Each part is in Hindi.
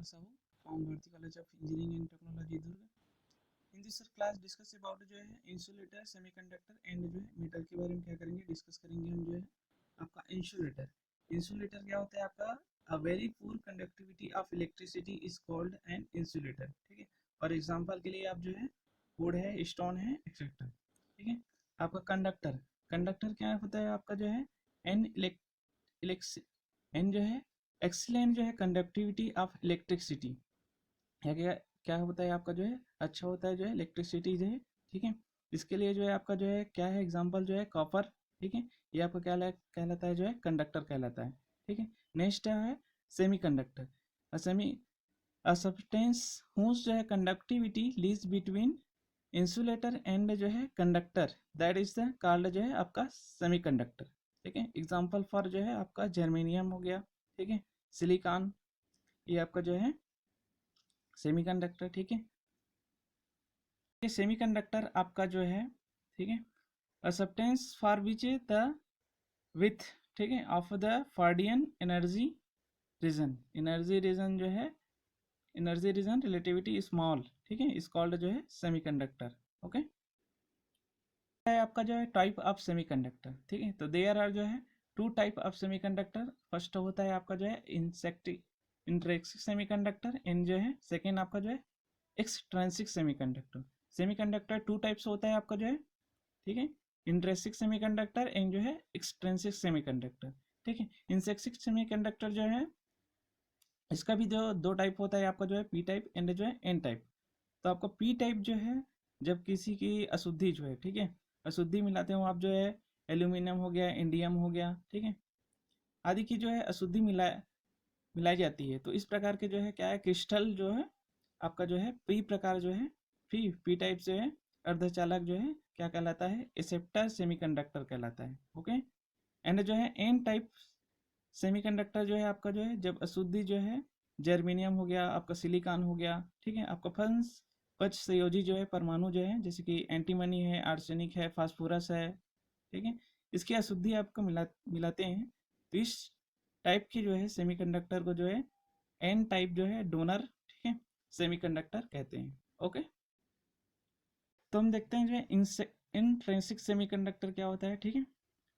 Kumar Sahu from Bharati College of Engineering and Technology Durga. In this class discuss about जो है इंसुलेटर सेमीकंडक्टर एंड जो है मीटर के बारे में क्या करेंगे, डिस्कस करेंगे हम जो है आपका इंसुलेटर। इंसुलेटर क्या होता है आपका, a very poor conductivity of electricity is called an insulator. ठीक है, फॉर एग्जांपल के लिए आप जो है वुड है, स्टोन है, एक्सेट्रा। ठीक है, आपका कंडक्टर, कंडक्टर क्या होता है आपका जो है एन एन जो है एक्सीलेंट जो है कंडक्टिविटी ऑफ इलेक्ट्रिसिटी, क्या क्या होता है आपका जो है अच्छा होता है जो है इलेक्ट्रिसिटी जो है। ठीक है, इसके लिए जो है आपका जो है क्या है एग्जांपल जो है कॉपर। ठीक है, ये आपका क्या कहलाता है जो है कंडक्टर कहलाता है। ठीक है, नेक्स्ट है semiconductor. Semi a substance whose जो है conductivity lies between insulator and जो है conductor, that is the called जो है आपका सेमी कंडक्टर। ठीक है, एग्जाम्पल फॉर जो है आपका जर्मेनियम हो गया। ठीक है, सिलिकॉन, ये आपका जो है सेमीकंडक्टर। ठीक है, ये सेमीकंडक्टर आपका जो है, ठीक है, a substance for which the with, ठीक है, ऑफ द फॉर्डियन एनर्जी रीजन जो है एनर्जी रीजन रिलेटिविटी स्मॉल। ठीक है, इस कॉल्ड जो है सेमीकंडक्टर। ओके, है आपका जो है टाइप ऑफ सेमीकंडक्टर। ठीक है, तो देयर आर जो है two type of semiconductor. First होता है आपका जो है इंट्रिंसिक सेमीकंडक्टर एंड जो है सेकेंड आपका जो है extrinsic semiconductor. Semiconductor two types होता है आपका जो है, ठीक है, इंट्रिंसिक सेमीकंडक्टर एंड जो है एक्सट्रिंसिक सेमीकंडक्टर। ठीक है, इंट्रिंसिक सेमीकंडक्टर जो है इसका भी जो दो टाइप होता है आपका जो है पी टाइप एंड जो है एन टाइप। तो आपका पी टाइप जो है जब किसी की अशुद्धि जो है, ठीक है, अशुद्धि मिलाते हो आप जो है एल्यूमिनियम हो गया, इंडियम हो गया, ठीक है, आदि की जो है अशुद्धि मिलाई जाती है। तो इस प्रकार के जो है क्या है क्रिस्टल जो है आपका जो है पी प्रकार जो है पी टाइप जो है अर्धचालक जो है क्या कहलाता है, एक्सेप्टर सेमीकंडक्टर कहलाता है। ओके, एंड जो है एन टाइप सेमीकंडक्टर जो है आपका जो है जब अशुद्धि जो है जर्मेनियम हो गया, आपका सिलिकॉन हो गया, ठीक है, आपका पक्ष संयोजी जो है परमाणु जो है जैसे कि एंटीमनी है, आर्सेनिक है, फास्फोरस है, ठीक है, इसकी अशुद्धि आपको मिलाते हैं। तो इस टाइप की जो है सेमीकंडक्टर को जो है एन टाइप जो है डोनर, ठीक है, सेमीकंडक्टर कहते हैं। ओके, तो हम देखते हैं जो है इंट्रिंसिक सेमीकंडक्टर क्या होता है। ठीक है,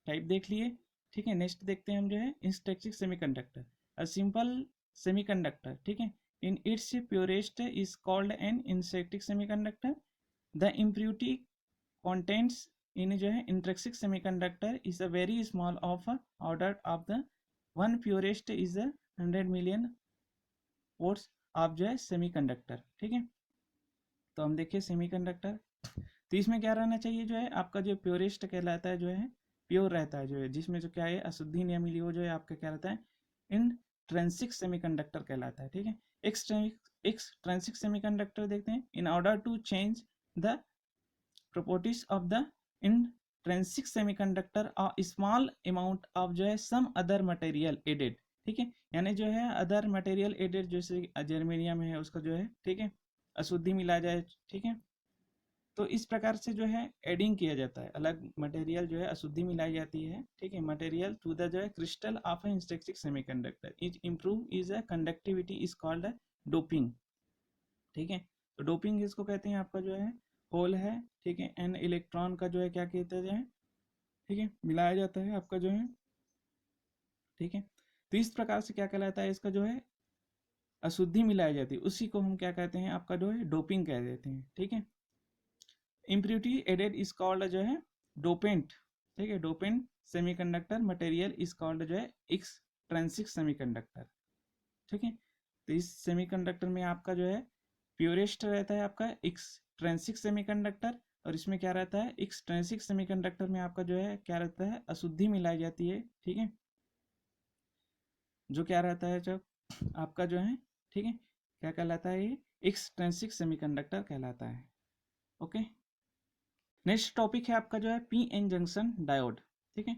टाइप देख लिए। ठीक है, नेक्स्ट देखते हैं हम जो है intrinsic semiconductor, a simple semiconductor. ठीक है, in its purest is called an intrinsic semiconductor. The impurity contents इन जो है intrinsic semiconductor is a very small of order of the one purest is 100 million votes of जो है सेमीकंडक्टर। ठीक है, तो हम देखिए सेमीकंडक्टर, तो इसमें क्या रहना चाहिए जो है आपका जो प्योरेस्ट कहलाता है जो है प्योर रहता है जो है जिसमें जो क्या है अशुद्धि नहीं मिली हो जो है आपका क्या रहता है इंट्रिंसिक सेमीकंडक्टर कहलाता है। ठीक है, एक्सट्रिंसिक सेमीकंडक्टर देखते हैं, in order to change the properties of the intrinsic semiconductor a small amount of जो है some other material added। ठीक है, यानी जो है अदर मटेरियल एडेड जैसे जर्मेनियम है उसका जो है, ठीक है, अशुद्धि मिला जाए। ठीक है, तो इस प्रकार से जो है एडिंग किया जाता है, अलग मटेरियल जो है अशुद्धि मिलाई जाती है। ठीक है, मटेरियल टू द जो है crystal of intrinsic semiconductor is improve is a conductivity is called doping. ठीक है, तो डोपिंग इसको कहते हैं आपका जो है होल है, ठीक है, एन इलेक्ट्रॉन का जो है क्या कहते हैं, ठीक है, मिलाया जाता है आपका जो है। ठीक है, तो इस प्रकार से क्या कहलाता है इसका जो है अशुद्धि मिलाई जाती है, उसी को हम क्या कहते हैं आपका जो है डोपिंग कह देते हैं। ठीक है, इम्प्योरिटी एडेड इज कॉल्ड जो है डोपेंट। ठीक है, dopant semiconductor material is called जो है एक्सट्रिंसिक सेमीकंडक्टर। ठीक है, तो इस सेमीकंडक्टर में आपका जो है प्योरेस्ट रहता है आपका एक्सट्रिंसिक सेमीकंडक्टर, और इसमें क्या रहता है एक्सट्रिंसिक सेमीकंडक्टर में आपका जो है क्या रहता है अशुद्धि मिलाई जाती है। ठीक है, जो क्या रहता है जब आपका जो है, ठीक है, क्या कहलाता है ये एक्सट्रिंसिक सेमीकंडक्टर कहलाता है। ओके, नेक्स्ट टॉपिक है आपका जो है पी एन जंक्शन डायोड। ठीक है,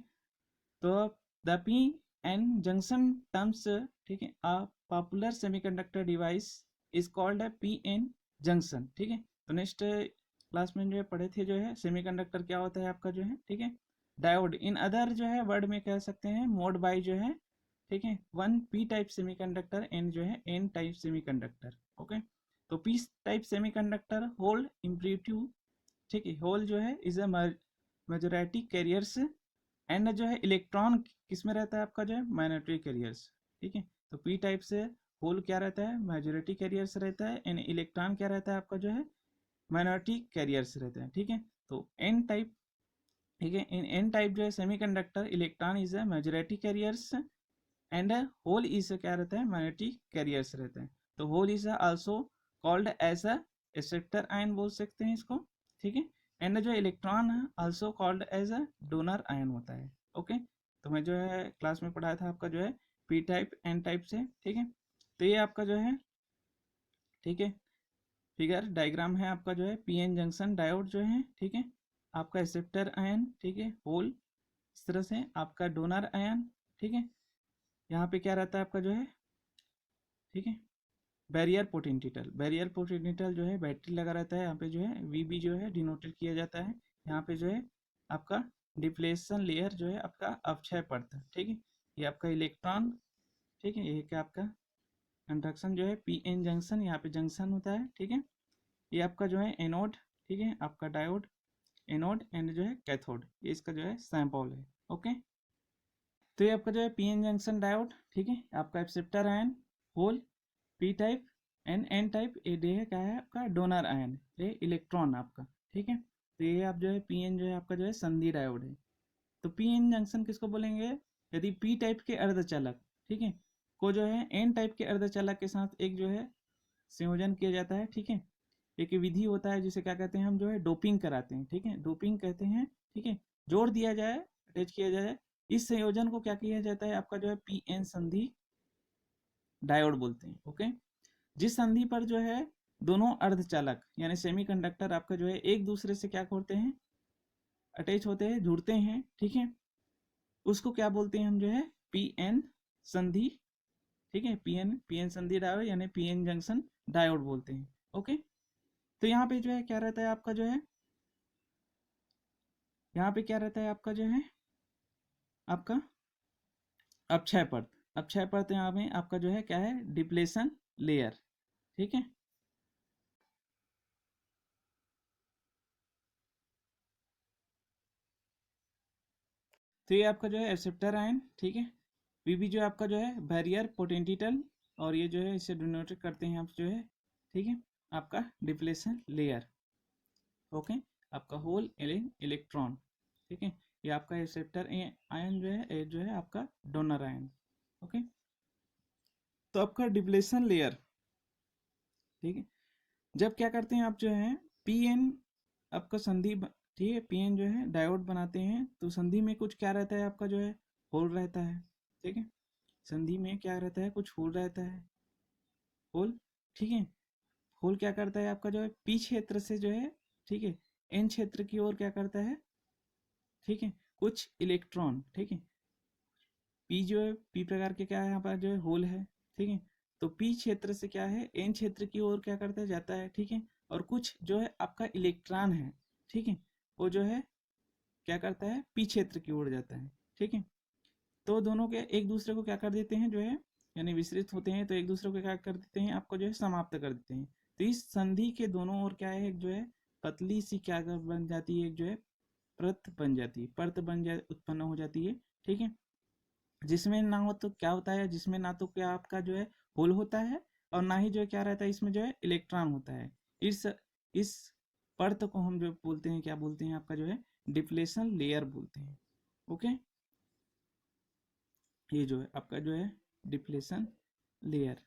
तो the P N junction terms, ठीक है, a popular semiconductor device is called P N junction. ठीक है, तो नेक्स्ट क्लास में जो है पढ़े थे जो है सेमीकंडक्टर क्या होता है आपका जो है, ठीक है, डायोड इन अदर जो है वर्ड में कह सकते हैं मोड बाई जो है ठीक है, 1 पी टाइप सेमीकंडक्टर एंड जो है एन टाइप सेमीकंडक्टर। ओके, तो पी टाइप सेमीकंडक्टर होल्ड इम्प्यूटिव, ठीक है, होल जो है is a majority carriers and जो है इलेक्ट्रॉन किस में रहता है आपका जो है माइनॉरिटी कैरियर्स। ठीक है, तो पी टाइप से होल क्या रहता है मेजोरिटी कैरियर्स रहता है एंड इलेक्ट्रॉन क्या रहता है आपका जो है माइनॉरिटी कैरियर्स रहता है। ठीक है, तो एन टाइप, ठीक है, इन एन टाइप जो है semiconductor electron is a majority carriers and hole is क्या रहता है माइनॉरिटी कैरियर्स रहता है। तो hole is also called as a acceptor ion बोल सकते हैं इसको। ठीक है, एंड जो इलेक्ट्रॉन है also called as a donor ion होता है। ओके, तो मैं जो है क्लास में पढ़ाया था आपका जो है पी टाइप एन टाइप से। ठीक है, तो ये आपका जो है, ठीक है, फिगर डायग्राम है आपका जो है पीएन जंक्शन डायोड जो है, ठीक है, आपका एक्सेप्टर आयन, ठीक है, होल इस तरह से आपका डोनर आयन। ठीक है, यहाँ पे क्या रहता है आपका जो है, ठीक है, बैरियर पोटेंशियल, बैरियर पोटेंशियल जो है बैटरी लगा रहता है, यहाँ पे जो है वीबी जो है डिनोटेड किया जाता है। यहाँ पे जो है आपका डिप्लेशन लेयर जो है आपका अक्षय परत, ठीक है, ये आपका इलेक्ट्रॉन, ठीक है, ये क्या आपका कंडक्शन जो है पी एन जंक्शन, यहाँ पे जंक्शन होता है। ठीक है, ये आपका जो है एनोड, ठीक है, आपका डायोड एनोड एंड जो है कैथोड, ये इसका जो है सैंपल है। ओके, तो ये आपका जो है पीएन जंक्शन डायोड, ठीक है, आपका acceptor ion hole P type and N type, ये डे है क्या है आपका डोनर आयन, ये इलेक्ट्रॉन आपका। ठीक है, तो ये आप जो है पीएन जो है आपका जो है संधि डायोड है। तो पीएन जंक्शन किसको बोलेंगे, यदि पी टाइप के अर्धचालक, ठीक है, को जो है एन टाइप के अर्धचालक के साथ एक जो है संयोजन किया जाता है। ठीक है, एक विधि होता है जिसे क्या कहते हैं हम जो है डोपिंग कराते हैं। ठीक है, डोपिंग कहते हैं। ठीक है, जोड़ दिया जाए, अटैच किया जाए, इस संयोजन को क्या किया जाता है आपका जो है पी एन संधि डायोड बोलते हैं। ओके, जिस संधि पर जो है दोनों अर्धचालक यानी सेमीकंडक्टर आपका जो है एक दूसरे से क्या करते हैं अटैच होते हैं, जुड़ते हैं। ठीक है, उसको क्या बोलते हैं हम जो है पी एन संधि, ठीक है, पीएन संधि डायोड यानी पीएन जंक्शन डायोड बोलते हैं। ओके, तो यहाँ पे जो है क्या रहता है आपका जो है, यहाँ पे क्या रहता है आपका जो है आपका अक्षय परत, अक्षय परत यहाँ पे आपका जो है क्या है डिप्लेशन लेयर। ठीक है, तो ये आपका जो है एक्सेप्टर आयन, ठीक है, वीबी जो है आपका जो है बैरियर पोटेंशियल, और ये जो है इसे डिनोटेड करते हैं आप जो है, ठीक है, आपका डिप्लेशन लेयर। ओके, आपका होल इलेक्ट्रॉन, ठीक है, ये आपका एक्सेप्टर आयन जो है ये जो है आपका डोनर आयन। ओके, तो आपका डिप्लेशन लेयर, ठीक है, जब क्या करते हैं आप जो है पीएन आपका संधि ठीक है, पीएन जो है डायोड बनाते हैं, तो संधि में कुछ क्या रहता है आपका जो है होल रहता है। ठीक है, संधि में क्या रहता है कुछ होल रहता है, होल। ठीक है, होल क्या करता है आपका जो है पी क्षेत्र से जो है, ठीक है, एन क्षेत्र की ओर क्या करता है, ठीक है, कुछ इलेक्ट्रॉन, ठीक है, पी जो है पी प्रकार के क्या है यहाँ पर जो है होल है। ठीक है, तो पी क्षेत्र से क्या है एन क्षेत्र की ओर क्या करता है जाता है। ठीक है, और कुछ जो है आपका इलेक्ट्रॉन है, ठीक है, वो जो है क्या करता है पी क्षेत्र की ओर जाता है। ठीक है, तो दोनों के एक दूसरे को क्या कर देते हैं जो है यानी विस्तृत होते हैं, तो एक दूसरे को क्या कर देते हैं आपको जो है समाप्त कर देते हैं। तो इस संधि के दोनों ओर क्या है एक जो है पतली सी क्या बन जाती है, एक जो है परत बन जाती है, परत बन जा उत्पन्न हो जाती है। ठीक है, जिसमें ना हो तो क्या होता है, जिसमें ना तो क्या आपका जो है होल होता है और ना ही जो है क्या रहता है इसमें जो है इलेक्ट्रॉन होता है। इस परत को हम जो बोलते हैं क्या बोलते हैं आपका जो है डिप्लेशन लेयर बोलते हैं। ओके, ये जो है आपका जो है डिप्लेशन लेयर,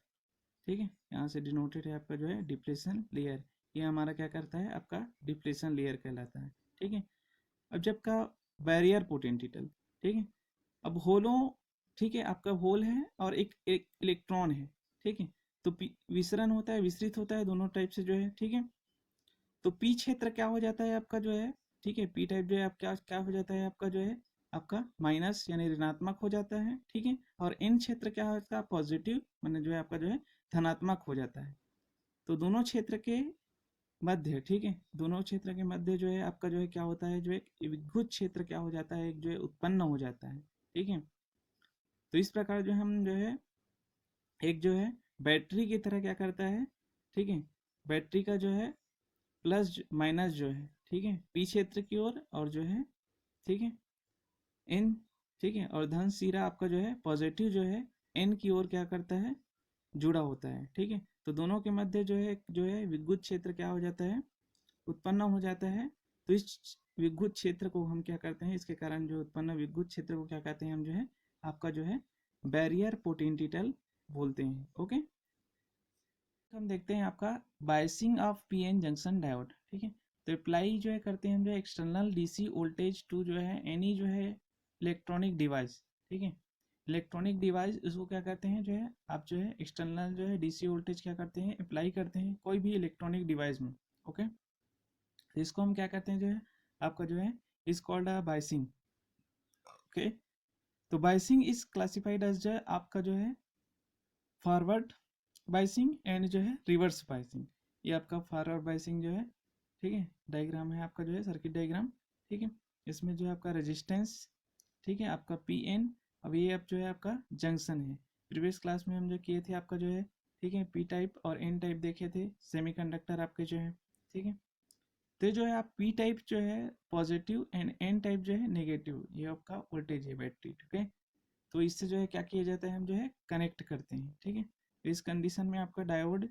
ठीक है, यहाँ से डिनोटेड है आपका जो है डिप्लेशन लेयर, ये हमारा क्या करता है आपका डिप्लेशन लेयर कहलाता है। ठीक है, अब जब का बैरियर पोटेंशियल, ठीक है, अब होलों, ठीक है, आपका होल है और एक इलेक्ट्रॉन है। ठीक है, तो विसरण होता है, विस्तृत होता है दोनों टाइप से जो है। ठीक है, तो पी क्षेत्र क्या हो जाता है आपका जो है, ठीक है, पी टाइप जो है आप क्या क्या हो जाता है आपका जो है आपका माइनस यानी ऋणात्मक हो जाता है। ठीक है, और इन क्षेत्र क्या होता है पॉजिटिव मैंने जो है आपका जो है धनात्मक हो जाता है। तो दोनों क्षेत्र के मध्य, ठीक है, दोनों क्षेत्र के मध्य जो है आपका जो है क्या होता है जो एक विद्युत क्षेत्र क्या हो जाता है एक जो है उत्पन्न हो जाता है। ठीक है, तो इस प्रकार जो हम जो है एक जो है बैटरी की तरह क्या करता है, ठीक है, बैटरी का जो है प्लस माइनस जो है, ठीक है, पी क्षेत्र की ओर और जो है, ठीक है, एन, ठीक है, और धन सिरा आपका जो है पॉजिटिव जो है एन की ओर क्या करता है, जुड़ा होता है, ठीक है। तो दोनों के मध्य जो है विद्युत क्षेत्र क्या हो जाता है, उत्पन्न हो जाता है। तो इस विद्युत क्षेत्र को हम क्या करते हैं, इसके कारण जो उत्पन्न विद्युत क्षेत्र को क्या कहते हैं हम जो है आपका जो है बैरियर पोटेंशियल बोलते हैं। ओके, हम देखते हैं आपका biasing of PN junction diode, ठीक है। तो अप्लाई जो है करते हैं हम जो एक्सटर्नल डीसी वोल्टेज टू जो है एनी जो है इलेक्ट्रॉनिक डिवाइस, ठीक है, इलेक्ट्रॉनिक डिवाइस इसको क्या कहते हैं जो है आप जो है एक्सटर्नल जो है डीसी वोल्टेज क्या करते हैं, अप्लाई करते हैं कोई भी इलेक्ट्रॉनिक डिवाइस में। ओके, तो इसको हम क्या कहते हैं जो है आपका जो है इज कॉल्ड बायसिंग। ओके, तो बायसिंग इज क्लासिफाइड एज जो है आपका जो है फॉरवर्ड बाइसिंग एंड जो है रिवर्स बाइसिंग। ये आपका फॉरवर्ड बाइसिंग जो है, ठीक है, डायग्राम है आपका जो है सर्किट डायग्राम, ठीक है। इसमें जो है आपका रेजिस्टेंस, ठीक है, आपका पी एन, अब ये अब जो है आपका जंक्शन है। प्रीवियस क्लास में हम जो किए थे आपका जो है, ठीक है, पी टाइप और एन टाइप देखे थे सेमीकंडक्टर आपके जो है, ठीक है। तो जो है आप पी टाइप जो है पॉजिटिव एंड एन टाइप जो है नेगेटिव, ये आपका वोल्टेज है बैटरी, ठीक है। तो इससे जो है क्या किया जाता है, हम जो है कनेक्ट करते हैं, ठीक है। तो इस कंडीशन में आपका डायोड,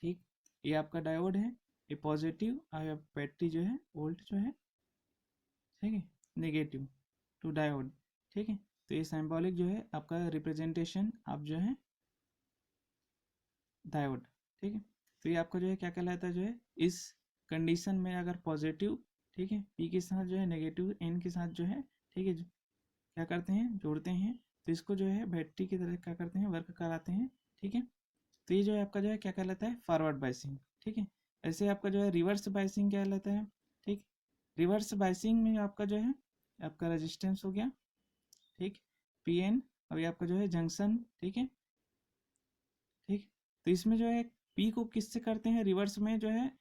ठीक, ये आपका डायोड है, ये पॉजिटिव और बैटरी जो है वोल्ट जो है, ठीक है, नेगेटिव टू डायोड, ठीक है। तो ये सिंबॉलिक जो है आपका रिप्रेजेंटेशन आप जो है डायोड, ठीक है। तो ये आपका जो है क्या कहलाता है जो है इस कंडीशन में अगर पॉजिटिव, ठीक है, पी के साथ जो है नेगेटिव एन के साथ जो है, ठीक है, क्या करते हैं जोड़ते हैं, तो इसको जो है बैटरी की तरह क्या करते हैं वर्क कराते हैं, ठीक है। तो ये जो है आपका जो है क्या कहलाता है फॉरवर्ड बाइसिंग, ठीक है। ऐसे आपका जो है रिवर्स बाइसिंग क्या कहलाता है, ठीक, रिवर्स बाइसिंग में आपका जो है आपका रेजिस्टेंस हो गया, ठीक, पी एन, अभी आपका जो है जंक्शन, ठीक है, ठीक। तो इसमें जो है पी को किससे करते हैं रिवर्स में जो है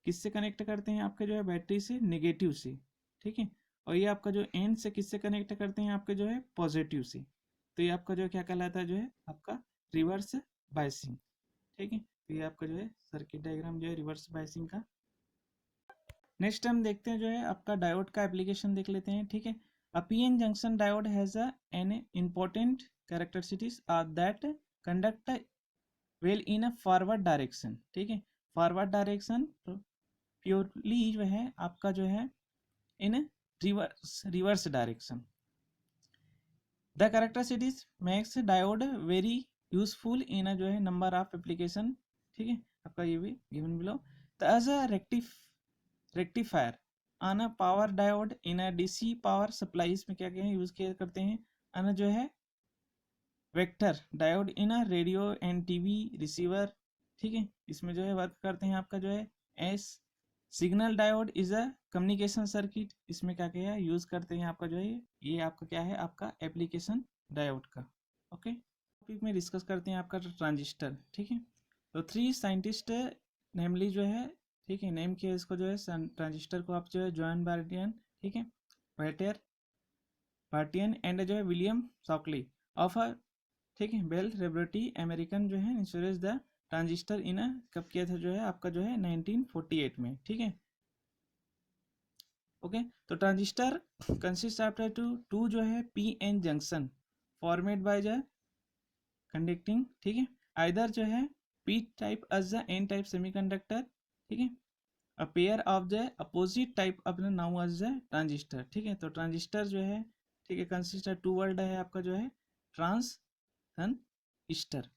किससे कनेक्ट करते हैं आपके जो है बैटरी से नेगेटिव से, ठीक है। और ये आपका जो एन से किससे कनेक्ट करते हैं आपके जो है पॉजिटिव से। तो ये आपका जो क्या कहलाता है जो है आपका रिवर्स बाइसिंग, ठीक है। तो ये आपका जो है सर्किट डायग्राम जो है रिवर्स बाइसिंग का। नेक्स्ट हम देखते हैं जो है आपका डायोड का एप्लीकेशन देख लेते हैं, ठीक है। अ PN junction diode has an important characteristics that conduct well in a forward direction, ठीक है। फॉरवर्ड डायरेक्शन प्योरली जो है आपका जो है in reverse direction. The characteristics makes diode very useful in a जो है नंबर ऑफ एप्लीकेशन, ठीक है, आपका ये भी गिवन बिलो। तो as a rectifier on a power diode in a DC power supply, इसमें क्या क्या यूज किया करते हैं, अन जो है vector diode in a radio and TV receiver, ठीक है, इसमें जो है वर्क करते हैं आपका जो है S signal diode is a communication circuit, इसमें क्या क्या यूज करते हैं आपका जो है ये आपका क्या है आपका एप्लीकेशन डायोड का। ओके, टॉपिक में डिस्कस करते हैं आपका ट्रांजिस्टर, ठीक है। तो थ्री साइंटिस्ट नेमली जो है, ठीक है, नेम किया इसको जो है ट्रांजिस्टर को आप जो है जॉन बार्टियन, ठीक है, बैटर बार्टियन एंड जो है विलियम शॉकली ऑफ अ, ठीक है, बेल रेबरेटी अमेरिकन जो है इंश्योरेंस द ट्रांजिस्टर इन कब किया था जो है आपका जो है 1948 में, ठीक है। ओके, तो ट्रांजिस्टर कंसिस्ट आफ्टर टू जो है P N junction format by the conducting, ठीक है, आइदर जो है P type as the N type semiconductor, ठीक है, a pair of the opposite type अपना नाउ एज द ट्रांजिस्टर, ठीक है। तो ट्रांजिस्टर जो है, ठीक है, कंसिस्ट टू वर्ड है आपका जो है ट्रांस ईस्टर,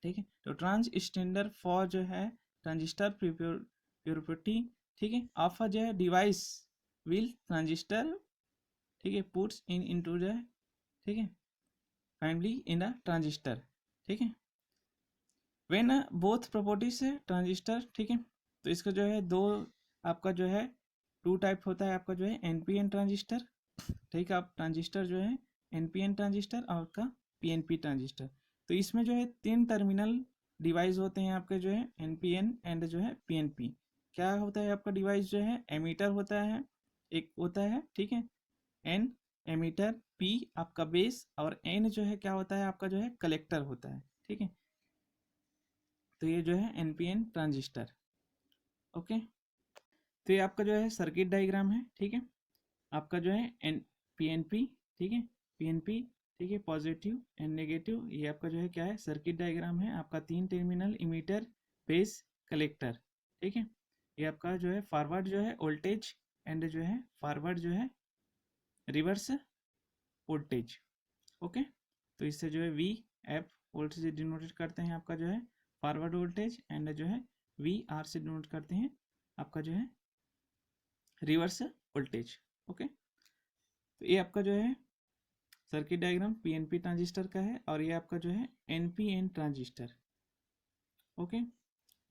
ठीक है। तो ट्रांस स्टैंडर्ड फॉर जो है ट्रांजिस्टर प्योरिटी, ठीक है, ऑफ जो है डिवाइस विल ट्रांजिस्टर, ठीक है, पुट्स इन इनटू जो है, ठीक है, फैमिली इन अ ट्रांजिस्टर, ठीक है, वेन बोथ प्रॉपर्टीज है ट्रांजिस्टर, ठीक है। तो इसका जो है दो आपका जो है टू टाइप होता है आपका जो है एनपीएन ट्रांजिस्टर, ठीक है, आप ट्रांजिस्टर जो है एनपीएन ट्रांजिस्टर और आपका पीएनपी ट्रांजिस्टर। तो इसमें जो है तीन टर्मिनल डिवाइस होते हैं आपके जो है एनपीएन एंड जो है पीएनपी। क्या होता है आपका डिवाइस जो है एमीटर होता है एक होता है, ठीक है, एन एमीटर, P आपका बेस, और N जो है क्या होता है आपका जो है कलेक्टर होता है, ठीक है। तो ये जो है NPN ट्रांजिस्टर, ओके। तो ये आपका जो है सर्किट डायग्राम है, ठीक है। आपका जो है PNP, ठीक है, PNP, ठीक है, पॉजिटिव एंड नेगेटिव। ये आपका जो है क्या है सर्किट डायग्राम है आपका, 3 टर्मिनल इमीटर बेस कलेक्टर, ठीक है। ये आपका जो है फॉरवर्ड जो है वोल्टेज एंड जो है फॉरवर्ड जो है रिवर्स वोल्टेज, ओके। तो इससे जो है VF वोल्ट से डिनोटेड करते हैं आपका जो है फॉरवर्ड वोल्टेज, एंड जो है VR से डिनोट करते हैं आपका जो है रिवर्स वोल्टेज, ओके। तो ये आपका जो है सर्किट डायग्राम PNP ट्रांजिस्टर का है, और ये आपका जो है NPN ट्रांजिस्टर, ओके।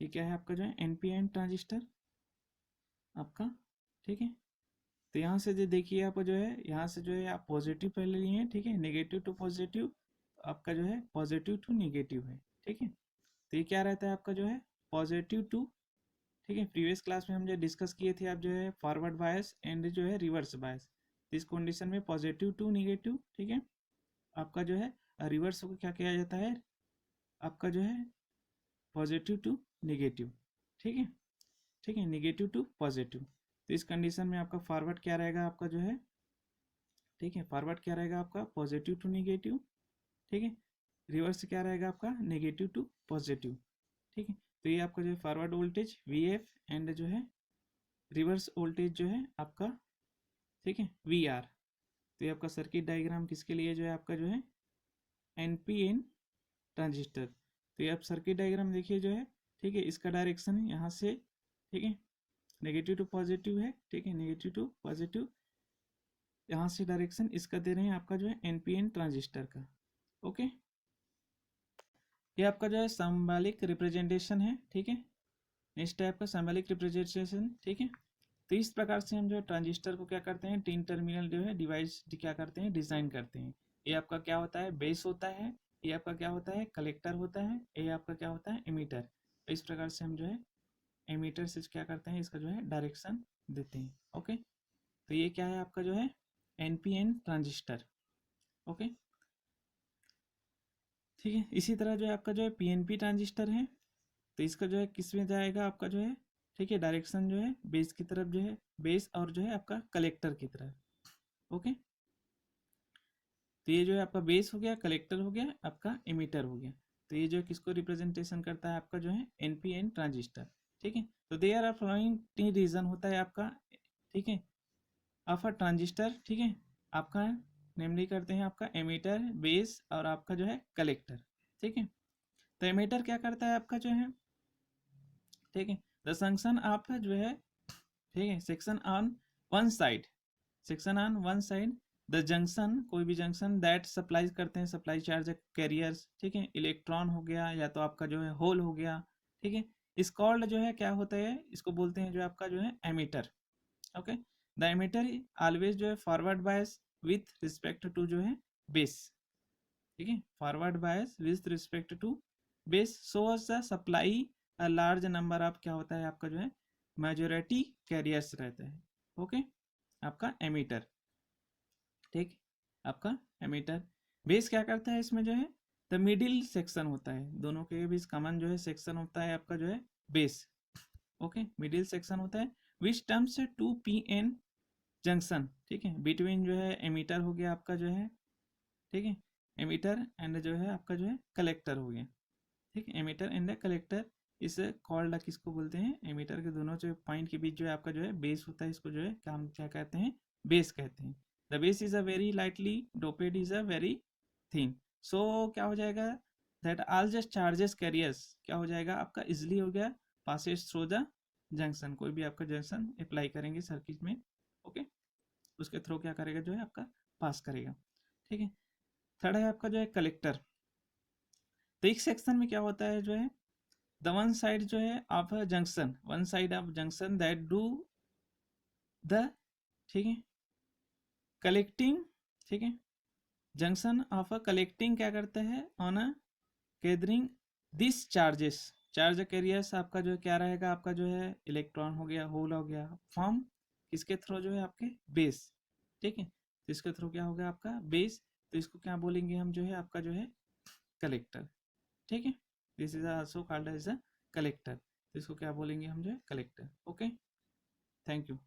ये क्या है आपका जो है NPN ट्रांजिस्टर आपका, ठीक है। तो यहाँ से जो देखिए आप जो है यहाँ से जो है आप पॉजिटिव पहले लिए हैं, ठीक है, नेगेटिव टू पॉजिटिव, आपका जो है पॉजिटिव टू नेगेटिव है, ठीक है। तो ये क्या रहता है आपका जो है पॉजिटिव टू, ठीक है। प्रीवियस क्लास में हम जो डिस्कस किए थे आप जो है फॉरवर्ड बायस एंड जो है रिवर्स बायस, इस कंडीशन में पॉजिटिव टू नेगेटिव, ठीक है। आपका जो है रिवर्स को क्या किया जाता है आपका जो है पॉजिटिव टू नेगेटिव, ठीक है, ठीक है, नेगेटिव टू पॉजिटिव। तो इस कंडीशन में आपका फॉरवर्ड क्या रहेगा आपका जो है, ठीक है, फॉरवर्ड क्या रहेगा आपका पॉजिटिव टू नेगेटिव, ठीक है। रिवर्स क्या रहेगा आपका नेगेटिव टू पॉजिटिव, ठीक है। तो ये आपका जो है फॉरवर्ड वोल्टेज VF एंड जो है रिवर्स वोल्टेज जो है आपका, ठीक है, VR। तो ये आपका सर्किट डायग्राम किसके लिए जो है आपका जो है NPN ट्रांजिस्टर। तो ये आप सर्किट डायग्राम देखिए जो है, ठीक है, इसका डायरेक्शन है यहाँ से, ठीक है, नेगेटिव टू पॉजिटिव है, ठीक है, नेगेटिव टू पॉजिटिव, यहाँ से डायरेक्शन इसका दे रहे हैं आपका जो है NPN ट्रांजिस्टर का, ओके। ये आपका जो है सिंबॉलिक रिप्रेजेंटेशन है, ठीक है। नेक्स्ट है आपका सिंबॉलिक रिप्रेजेंटेशन, ठीक है। तो इस प्रकार से हम जो है ट्रांजिस्टर को क्या करते हैं 3 टर्मिनल जो है डिवाइस क्या करते हैं डिजाइन करते हैं। ये आपका क्या होता है बेस होता है, ये आपका क्या होता है कलेक्टर होता है, ये आपका क्या होता है एमीटर। तो इस प्रकार से हम जो है एमीटर से क्या करते हैं इसका जो है डायरेक्शन देते हैं, ओके। तो ये क्या है आपका जो है NPN ट्रांजिस्टर, ओके, ठीक है। इसी तरह जो है आपका जो है PNP ट्रांजिस्टर है, तो इसका जो है किस में जाएगा आपका जो है, ठीक है, डायरेक्शन जो है बेस की तरफ जो है, बेस और जो है आपका कलेक्टर की तरफ, ओके। तो ये जो है आपका बेस हो गया, कलेक्टर हो गया, आपका एमीटर हो गया। तो ये जो है किसको रिप्रेजेंटेशन करता है आपका जो है NPN ट्रांजिस्टर, ठीक है। तो देयर आर फॉलोइंग 3 रीजन होता है आपका, ठीक है, ऑफ अ ट्रांजिस्टर, ठीक है। आपका नेमली करते हैं आपका एमीटर, बेस और आपका जो है कलेक्टर, ठीक है। तो एमीटर क्या करता है आपका जो है, ठीक है, द फंक्शन आप जो है, ठीक है, section on one side, section on one side the junction, कोई भी जंक्शन दैट सप्लाई करते हैं सप्लाई चार्ज कैरियर्स, ठीक है, इलेक्ट्रॉन हो गया या तो आपका जो है होल हो गया, ठीक है। इस कॉल्ड जो है क्या होता है इसको बोलते हैं जो आपका जो है emitter, okay. The emitter always जो है forward bias with respect to जो है बेस, ठीक है, forward bias with respect to base source the supply a large number of क्या होता है आपका जो है मेजोरिटी कैरियर्स रहता है, ओके, आपका एमीटर, ठीक, आपका एमीटर। बेस क्या करता है इसमें जो है द मिडिल सेक्शन होता है, दोनों के बीच कॉमन जो है सेक्शन होता है आपका जो है बेस, ओके, मिडिल सेक्शन होता है विच टर्म्स 2PN जंक्शन, ठीक है, बिटवीन जो है एमीटर हो गया आपका जो है, ठीक है, एमीटर एंड जो है आपका जो है कलेक्टर हो गया, ठीक है, एमीटर एंड कलेक्टर। इस कॉल्ड किसको बोलते हैं एमीटर के दोनों जो पॉइंट के बीच जो है आपका जो है बेस होता है, इसको जो है क्या हम क्या कहते हैं बेस कहते हैं। The base is a very lightly doped is a very thin, so क्या हो जाएगा that all just charges carriers क्या हो जाएगा आपका इजिली हो गया पासेस थ्रू द जंक्शन, कोई भी आपका जंक्शन अप्लाई करेंगे सर्किट में, ओके, उसके थ्रू क्या करेगा जो है आपका पास करेगा, ठीक है। थर्ड है आपका जो है कलेक्टर। तो एक सेक्शन में क्या होता है जो है द वन साइड जो है of a junction, one side of junction that do the, ठीक है, कलेक्टिंग, ठीक है, जंक्शन ऑफ अ कलेक्टिंग क्या करता है on a gathering this charges, charge carriers आपका जो क्या रहेगा आपका जो है इलेक्ट्रॉन हो गया होल हो गया फॉर्म किसके थ्रू जो है आपके बेस, ठीक है। तो इसके थ्रू क्या होगा आपका बेस, तो इसको क्या बोलेंगे हम जो है आपका जो है कलेक्टर, ठीक है। This is also called as a collector, तो इसको क्या बोलेंगे हम जो है कलेक्टर। Okay, thank you.